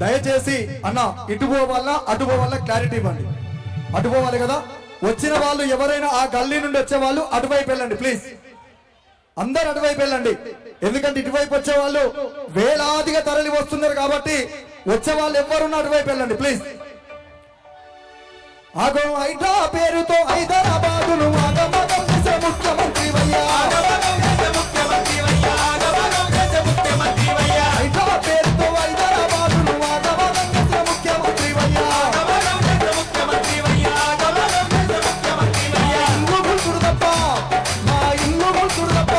దయచేసి అన్న ఇటు పోవాలా అటు పోవాలా క్లారిటీ ఇవ్వండి. అటు పోవాలి కదా, వచ్చిన వాళ్ళు ఎవరైనా ఆ గల్లీ నుండి వచ్చే వాళ్ళు అటువైపు వెళ్ళండి ప్లీజ్. అందరు అటువైపు వెళ్ళండి, ఎందుకంటే ఇటువైపు వచ్చే వాళ్ళు వేలాదిగా తరలి వస్తున్నారు కాబట్టి వచ్చే వాళ్ళు ఎవరున్నా అటువైపు వెళ్ళండి ప్లీజ్. ఆగో హైడ్రా పేరుతో హైదరాబాదును ముఖ్యమంత్రి హైడ్రా పేరుతో హైదరాబాదును ముఖ్యమంత్రి ఇల్లు గుంటుడు తప్ప మా ఇల్లు గుంటుడు తప్ప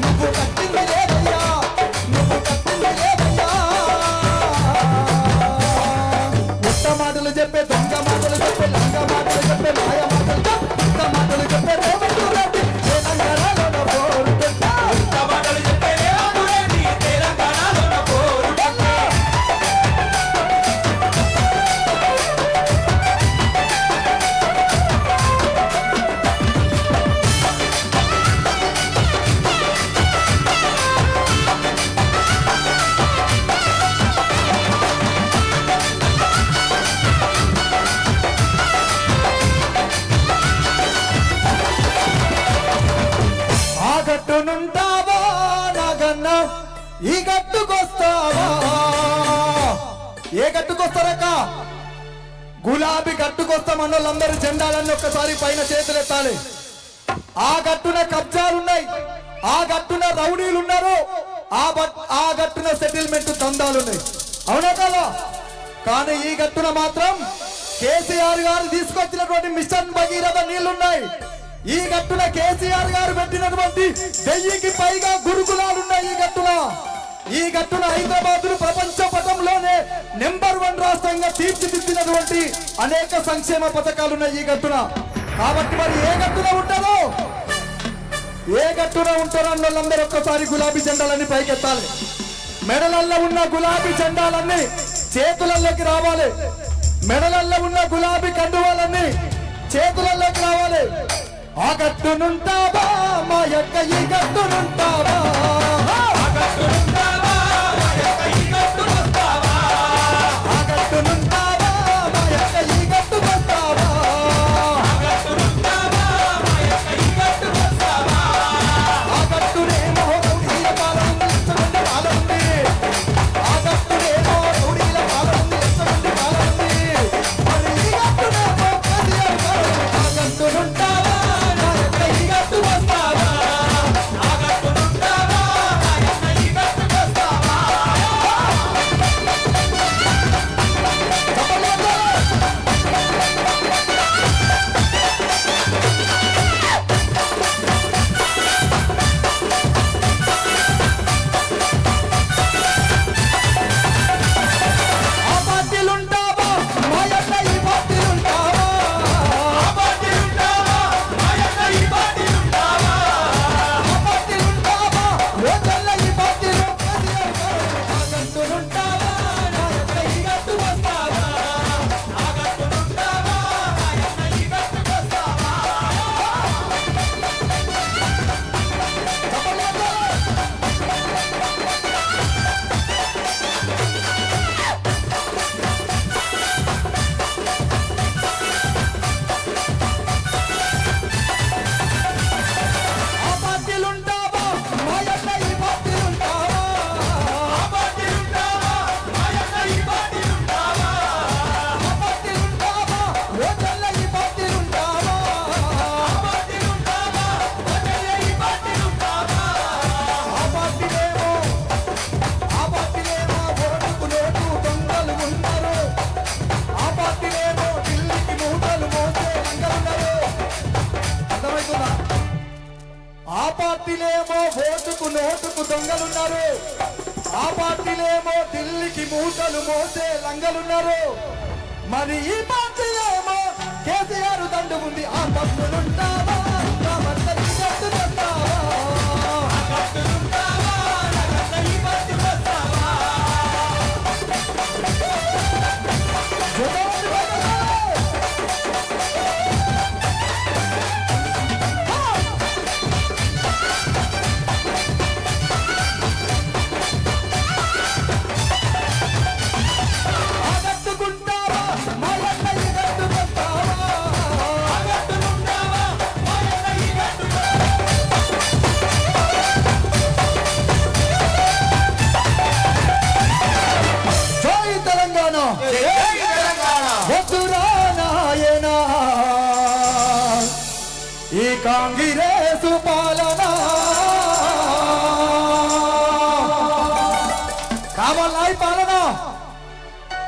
నువ్వు కట్టింది లేదయ్యా, నువ్వు కట్టింది లేదయ్యా. ఉత్త మాటలు చెప్పే దొంగ మాటలు చెప్పే లంగ మాటలు చెప్పే మాయ మాటలు ఉత్త మాటలు చెప్పే రేవంతు రెడ్డి తెలంగాణలో పోరు పెట్టా. ఉత్త మాటలు చెప్పే రేవంతు రెడ్డి తెలంగాణలో పోరు పెట్టా. ఆ గట్టునుంటావా నాగన్న, ఈ గట్టుకొస్తావా? ఏ గట్టుకొస్తారక్క? గులాబీ గట్టుకొస్తామన్న వాళ్ళందరూ జెండాలన్నీ ఒక్కసారి పైన చేతులెత్తాలి. ఆ గట్టున కబ్జాలున్నాయి, ఆ గట్టున రౌడీలు ఉన్నారు, ఆ గట్టున సెటిల్మెంట్ దందాలున్నాయి, అవునా కదా? కానీ ఈ గట్టున మాత్రం కేసీఆర్ గారు తీసుకొచ్చినటువంటి మిషన్ భగీరథ నీళ్లున్నాయి. ఈ గట్టున కేసీఆర్ గారు పెట్టినటువంటి 1000కి పైగా గురుకులాలున్నాయి. ఈ గట్టున హైదరాబాద్ ప్రపంచ పటంలోనే నెంబర్ 1 రాష్ట్రంగా తీర్చిదిద్దినటువంటి అనేక సంక్షేమ పథకాలు ఉన్నాయి ఈ గట్టున. కాబట్టి మరి ఏ గట్టున ఉంటారో అన్న వాళ్ళందరూ ఒక్కసారి గులాబీ జెండాలన్నీ పైకెత్తాలి. మెడలల్లో ఉన్న గులాబీ జెండాలన్నీ చేతులలోకి రావాలి. మెడలల్లో ఉన్న గులాబీ కండువాలన్నీ చేతులలోకి రావాలి. ఆ గట్టునుంటావా మా యొక్క ఈ గట్టునుంటావా? ఆ గట్టునుంటావా మా యొక్క ఈ గట్టుకొస్తావా? ఆ గట్టునుంటావా మా యొక్క ఈ గట్టుకొస్తావా? ఆ గట్టునుంటావా మా యొక్క ఈ గట్టుకొస్తావా? ఆ గట్టునేమో రౌడీల పాలన ఇష్టముంది పాలనుంది, ఆ గట్టునేమో రౌడీల పాలన ఇష్టముంది పాలనుంది. మరి ఈ గట్టునేమో కేసీఆర్ పాలన. ఆ గట్టునుంటావా పార్టీలేమో ఓటుకు నోటుకు దొంగలున్నారు, ఆ పార్టీలేమో ఢిల్లీకి మూటలు మోసే లంగలున్నారు. మరి ఈ పార్టీ ఏమో కేసీఆర్ దండు ఉంది. ఆ పట్టులుంటావా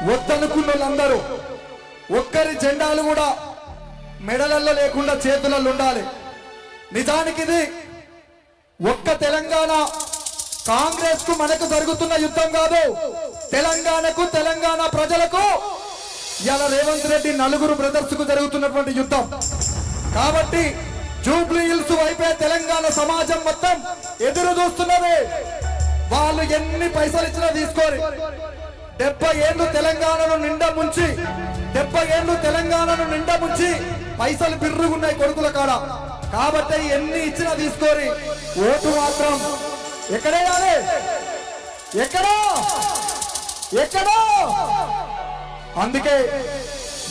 వద్దనుకున్న వాళ్ళందరూ ఒక్కరి జెండాలు కూడా మెడలలో లేకుండా చేతులలో ఉండాలి. నిజానికి ఇది ఒక్క తెలంగాణ కాంగ్రెస్ కు మనకు జరుగుతున్న యుద్ధం కాదు, తెలంగాణకు తెలంగాణ ప్రజలకు ఇలా రేవంత్ రెడ్డి నలుగురు బ్రదర్స్ కు జరుగుతున్నటువంటి యుద్ధం. కాబట్టి జూబ్లీ హిల్స్ వైపే తెలంగాణ సమాజం మొత్తం ఎదురు చూస్తున్నది. వాళ్ళు ఎన్ని పైసలు ఇచ్చినా తీసుకోరు. 70 ఏళ్ళు తెలంగాణను నిండా ముంచి 70 ఏళ్ళు తెలంగాణను నిండా ముంచి పైసలు బిర్రుగున్నాయి కొడుకుల కాడ. కాబట్టి ఎన్ని ఇచ్చినా తీసుకోరి. ఓటు మాత్రం ఎక్కడేయాలి? ఎక్కడో ఎక్కడో. అందుకే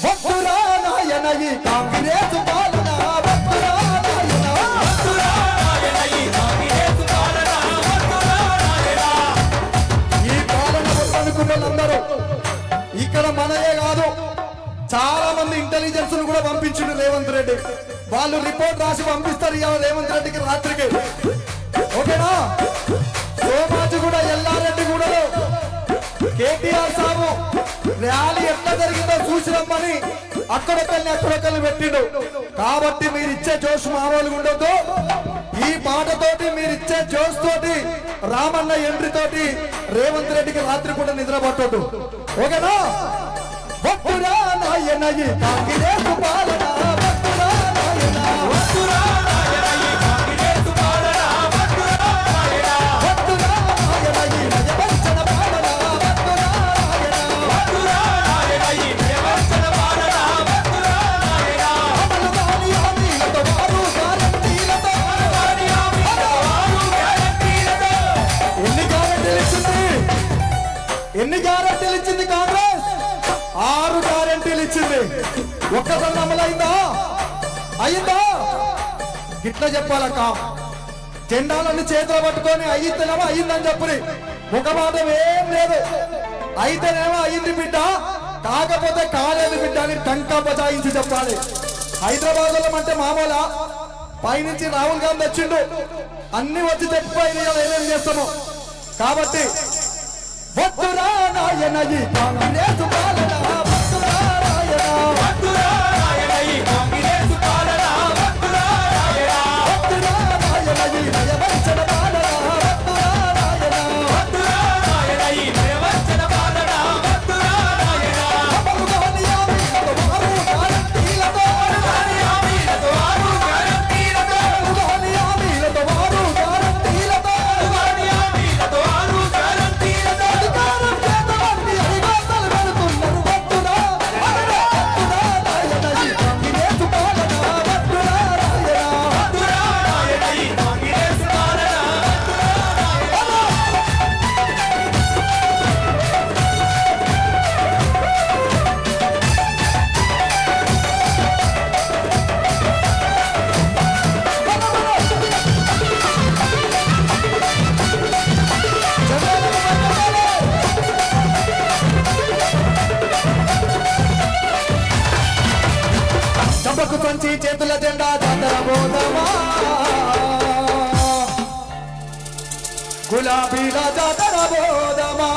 వద్దురా నాయన ఈ కాంగ్రెస్ పాలన, వద్దురా నాయన, వద్దురా నాయన ఈ కాంగ్రెస్ పాలన, వద్దురా నాయన. ఈ పాలన వద్దనుకున్న వాళ్ళందరూ ఇక్కడ మనయే కాదు, చాలా మంది ఇంటెలిజెన్స్ ను కూడా పంపించిండు రేవంత్ రెడ్డి. వాళ్ళు రిపోర్ట్ రాసి పంపిస్తారు ఇవాళ రేవంత్ రెడ్డికి రాత్రికి. ఓకేనా? సోమాజి కూడా ఎల్లారెడ్డి కూడా కేటీఆర్ సాబు ర్యాలీ ఎట్లా జరిగిందో చూసి రమ్మని అక్కడొక్కరిని పెట్టిండు. కాబట్టి మీరు ఇచ్చే జోష్ మామూలుగా ఉండొద్దు. ఈ పాటతోటి మీరు ఇచ్చే జోష్ తోటి రామన్న ఎంట్రీ తోటి రేవంత్ రెడ్డికి రాత్రి కూడా నిద్ర పట్టొద్దు. ఓకేనా? వద్దురా నాయన ఈ కాంగ్రెస్ పాలన, వద్దురా నాయన, వద్దురా నాయన ఈ కాంగ్రెస్ పాలన, వద్దురా నాయన, వద్దురా నాయన ఈ నయవంచన పాలన, వద్దురా నాయన, వద్దురా నాయన ఈ నయవంచన పాలన, వద్దురా నాయన. అమలు కాని హామీలతో వారు గ్యారంటీలతో, అమలు కాని హామీలతో వారు గ్యారంటీలతో. ఎన్ని గ్యారంటీలు ఇచ్చింది? ఎన్ని గ్యారంటీలు ఇచ్చింది కాంగ్రెస్? 6 గ్యారెంటీలు ఇచ్చింది. ఒక్కసారి అమలైందా? అయిందా? గిట్లా చెప్పాలక్క. జెండాలన్నీ చేతులు పట్టుకొని అయితేనేమో అయిందని చెప్పి ముఖమాటం ఏం లేదు. అయితేనేమో అయింది బిడ్డ, కాకపోతే కాలేదు బిడ్డ అని టంకా బజాయించి చెప్పాలి. హైదరాబాద్ లో అంటే మామూలా? పైనుంచి రాహుల్ గాంధీ వచ్చిండు, అన్ని వచ్చి చెప్పి ఏమేమి చేస్తాము. కాబట్టి వద్దురా నాయన ఈ కాంగ్రెస్ పాలన, వద్దురా నాయన, వద్దురా నాయన ఈ కాంగ్రెస్ పాలన, వద్దురా నాయన, వద్దురా నాయన ఈ నయవంచన పాలన, వద్దురా నాయన, వద్దురా నాయన ఈ నయవంచన పాలన, వద్దురా నాయన. అమలు కాని హామీలతో వారు గ్యారంటీలతో, అమలు కాని హామీలతో వారు గ్యారంటీలతో, అమలు కాని హామీలతో వారు గ్యారంటీలతో, అమలు కాని హామీలతో వారు గ్యారంటీలతో. అధికారం చేతబట్టి అధికారాలు పెడుతున్నారు. వద్దురా, వద్దురా నాయన ఈ కాంగ్రెస్ పాలన, వద్దురా నాయన, వద్దురా నాయన ఈ కాంగ్రెస్ పాలన, వద్దురా చంపకు సంచి చేతుల జెండా జాతర బోధమా, గులాబీల జాతర బోధమా.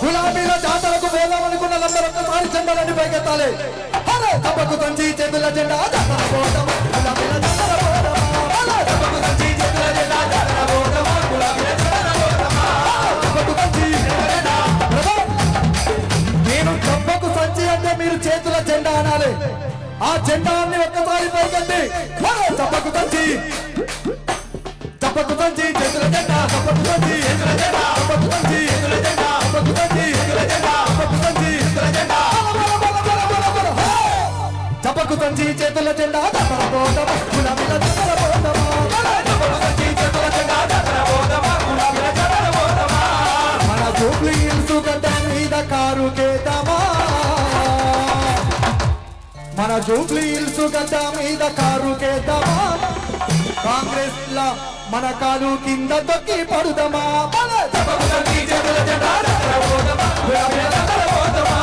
గులాబీల జాతరకు పోదామనుకున్న నంబర్ ఒక్కసారి జెండాలని పైకెత్తాలి. అరే చంపకు సంచి చేతుల జెండా జాతర బోధమా, గులాబీల జాతర బోధమా. అరే చంపకు సంచి చేతుల జెండా జాతర బోధమా, గులాబీల జాతర బోధమా. చంపకు సంచి జెండా. నేను చంపకు సంచి అంటే మీరు చేతుల జెండా అనాలి. ఆ జెండాన్ని ఒక్కసారి పైకెత్తి చంపకు సంచి, చంపకు సంచి చేతుల జెండా, చంపకు సంచి చేతుల జెండా, చంపకు సంచి చేతుల జెండా, చంపకు సంచి చేతుల జెండా, చంపకు సంచి చేతుల జెండా, చంపకు సంచి చేతుల జెండా జాతర బోధమా, గులాబీల జాతర బోధమా. చంపకు సంచి చేతుల జెండా జాతర బోధమా, గులాబీల జాతర బోధమా. మన జూబ్లీ హిల్స్ గడ్డ మీద కారు కేతమా, మన జూబ్లీ హిల్స్ గడ్డ మీద కారు కేతమా. కాంగ్రెస్ లా మన కాలు కింద తొక్కి పడుదమా. చంపకు సంచి చేతుల జెండా జాతర బోధమా, గులాబీల జాతర బోధమా.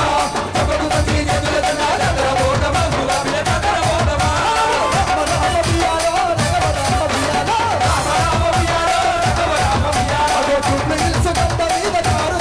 చంపకు సంచి చేతుల జెండా జాతర బోధమా, గులాబీల జాతర బోధమా. రామ రామ బియాలో, రామ రామ బియాలో, రామ రామ బియాలో, రామ రామ బియాలో. అదో జూబ్లీ హిల్స్ గడ్డ మీద కారు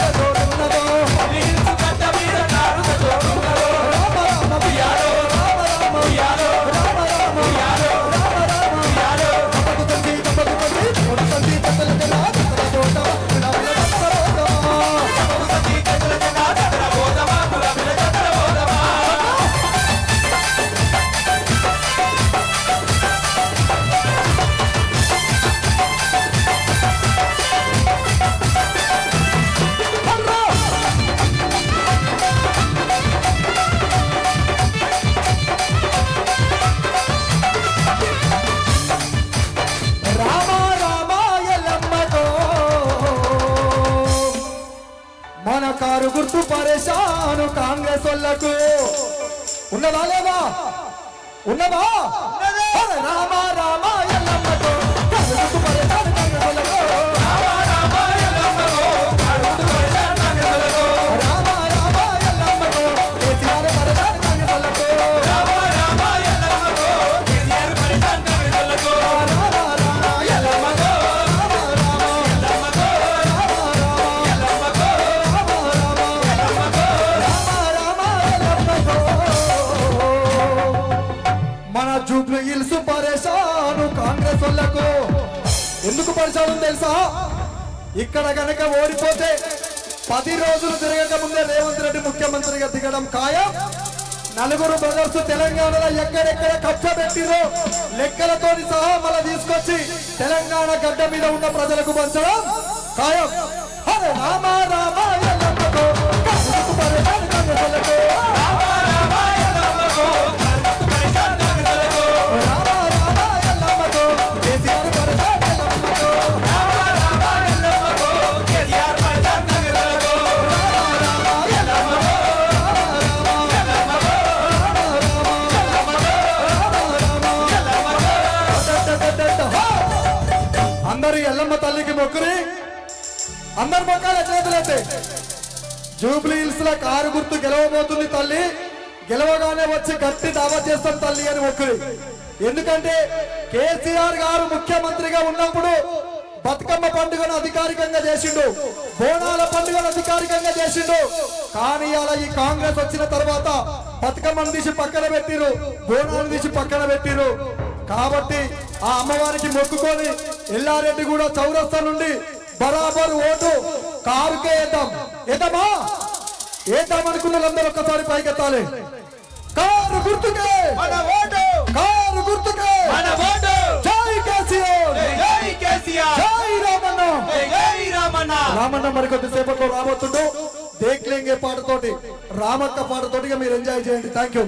మన కారు గుర్తు పరేషాను కాంగ్రెస్ వాళ్ళకు ఉన్నదా లేదా ఉన్నదా అరే రామ రామ ఎల్లమ్మకు కారు గుర్తు పరేషాను కాంగ్రెస్ వాళ్ళకు రామ రామ ఎల్లమ్మకు కారు గుర్తు పరేషాను కాంగ్రెస్ వాళ్ళకు రామ రామ ఎల్లమ్మకు కేసీఆర్ పరేషాను కాంగ్రెస్ వాళ్ళకు రామ రామ ఎల్లమ్మకు కేసీఆర్ పరేషాను కాంగ్రెస్ వాళ్ళకు రామ రామ ఎల్లమ్మకు మన జూబ్లీ హిల్స్ పరేషాను కాంగ్రెస్ వాళ్ళకు ఎందుకు పరేషాను తెలుసా? ఇక్కడ గనక ఓడిపోతే 10 రోజులు తిరగక ముందే రేవంత్ రెడ్డి ముఖ్యమంత్రిగా దిగడం ఖాయం. నలుగురు బ్రదర్స్ తెలంగాణలో ఎక్కడెక్కడ కబ్జా పెట్టిరో లెక్కలతో సహా మళ్ళీ తీసుకొచ్చి తెలంగాణ గడ్డ మీద ఉన్న ప్రజలకు పంచడం ఖాయం. అరే రామ రామ ఎల్లమ్మకు కాంగ్రెస్ పరేషాను కాంగ్రెస్ వాళ్ళకు రామ రామ ఎల్లమ్మకు కాంగ్రెస్ పరేషాను కాంగ్రెస్ వాళ్ళకు రామ రామ ఎల్లమ్మకు కేసీఆర్ పరేషాను ఎల్లమ్మకు రామ రామ ఎల్లమ్మకు కేసీఆర్ పరేషాను కాంగ్రెస్ వాళ్ళకు రామ రామ ఎల్లమ్మకు అందరు ఎల్లమ్మ తల్లికి మొక్కుని అందరు మొక్కాల చేతులైతే జూబ్లీ హిల్స్ లో కారు గుర్తు గెలవబోతుంది తల్లి, గెలవగానే వచ్చి గట్టి దావా చేస్తాం తల్లి అని మొక్కుని. ఎందుకంటే కేసీఆర్ గారు ముఖ్యమంత్రిగా ఉన్నప్పుడు బతుకమ్మ పండుగను అధికారికంగా చేసిండు, బోనాల పండుగను అధికారికంగా చేసిండు. కానీ అలా ఈ కాంగ్రెస్ వచ్చిన తర్వాత బతుకమ్మను తీసి పక్కన పెట్టిరు, బోనాలను తీసి పక్కన పెట్టిరు. కాబట్టి ఆ అమ్మవారికి మొక్కుకొని ఎల్లారెడ్డి కూడా చౌరస్తా నుండి బరాబర్ ఓటు కారుకే వేద్దామా అనుకున్న వాళ్ళందరూ ఒక్కసారి పైకెత్తాలి. కారు గుర్తుకే మన ఓటు, కారు గుర్తుకే మన ఓటు. జై కేసీఆర్, జై కేసీఆర్, జై రామన్న. జై రామన్న. రామన్న మరి కొద్దిసేపట్లో రాబోతుండు. దేక్లేంగే పాటతోటి రామక్క పాటతోటిగా మీరు ఎంజాయ్ చేయండి. Thank you.